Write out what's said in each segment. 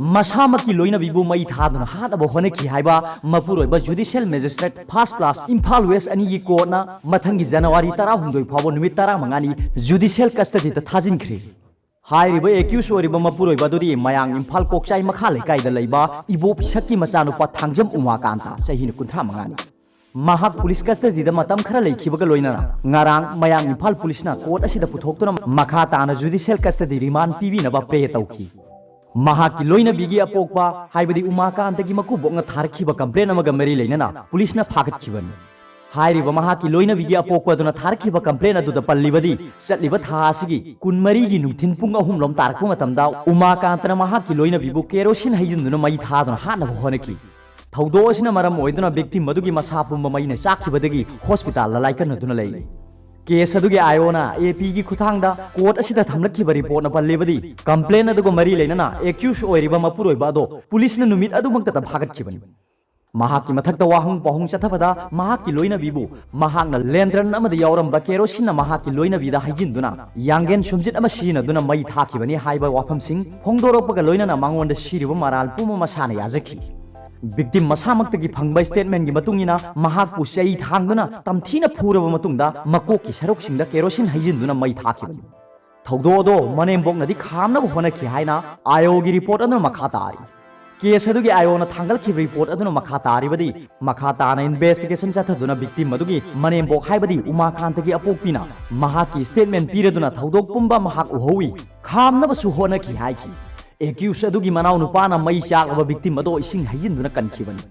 मसामकी लोइनबीबु मई थादुना हादबो होनेखि हाइबा मपुरोइबा judicial magistrate first class Imphal west अनिगी कोर्टना मथंगी जनवरी 19 फावो नुमित 15 जुडिशियल कस्टडी थाजिनख्रे हाइरिबा एक्यूज ओरिबा मपुरोइबा दुरी मयांग इम्फाल कोकचाई मखा लेकाइदा लैबा इबो पिसक्की मचानुपा थांजम उमाकांता चहीन 35 महाक पुलिस कस्टडीदा मतम खरा लेखिबगा लोइनना ngarang mayang imphal police na court asida puthoktura makha tana judicial custody remand pibinaba pre tauki महाक की लोइना बिगी अपोकपा हाइबदी उमाकांतगी मकुबोंगा थारखिबा कंप्लेन अमगा मरी लेनना पुलिस ना फागतखिबनी हाइरिबा महाक की लोइना बिगी अपोकपा दुना थारखिबा कंप्लेन अदुदा पल्लिबदी चटलिबा थासिगी कुनमरी गी नुथिन पुंग अहुम लोम तारकु मतमदा उमाकांतना महाक की लोइना बिबु केरोसिन हाइजुंदुना मई थादुना हानबा होनकी थौदो असिना मरम ओइदुना victim मदुगी मसा पुंबा मईना चाखिबदगी हॉस्पिटल लाइकनदुना लेई केस अदुगी आयोना एपी की खुथांगदा कोर्ट असिदा थमलखिबा रिपोर्ट न पल्लेबदी कंप्लेन अदुगो मरी लेनना एक्यूज ओइरिबा मपुरोइबा दो पुलिस न नुमित अदुमक्ता फागतखिबनी महाकी मथक्ता वाहंग पहुंग चथबदा महाकी लोइनबीबु महाकना लेंद्रन अमदा यावरंबा केरोसिन महाकी लोइनबीदा हाइजिनदुना यांगेन सुमजित अमा सिनदुना मई थाखिबनी हाइबा वाफमसिंग फोंगदोरपगा लोइनना मांगोंदा सिरिबा माराल पुमा मसाना याजखि victim masamактagi phangba statement gi matungina mahakpu sei thangduna tamthina phuraba matungda makoki saroksingda kerosene haijinduna mai thakibani thaudo manembok nadi khamna honakhi haina ayogi report anu makha tari case adugi ayona thangal ki report anu makha tari badi makha tana investigation chathaduna victim adugi manembok haibadi umakantagi apokpina mahaki statement piraduna thaudok pumba mahak uhowi khamna su honakhi haiki accused अदुगी मनाव नुपाना मई चाकबा victim अदो इसिंग हाइजिनदुना कनखिबनी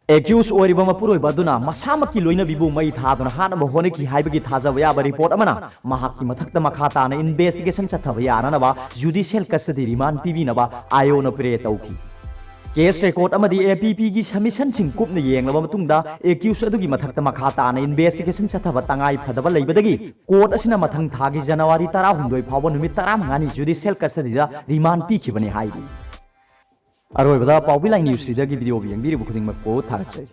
accused ओरिबा मपुरोइबा दुना मसामकी लोइनबीबु मई थादुना हानबा होनेखि हाइबगी थाजबा याबा report अमना महाकि मथक्ता मखा ताना इन्वेस्टिगेशन चथबा याननबा जुडिशियल कस्टडी रिमांड पिबिनबा आयोन प्रे तौखि केस रिकॉर्ड अमदी एपीपी की सबमिशन सिंग कुपना येंगलबा मतुंगदा एक्यूज अदुगी मथक्ता मखा ताना इन्वेस्टिगेशन चथबा तंगाई फदबा लैबदगी कोर्ट असिना मथंग थागी जनवरी 19 फावो नुमित 15 judicial कस्टडीदा remand पिखिबनी Hibi अरोइबदा पाउबिलाई news reader की वीडियो येंगबिरिबु खुदिंगमक्को थागतै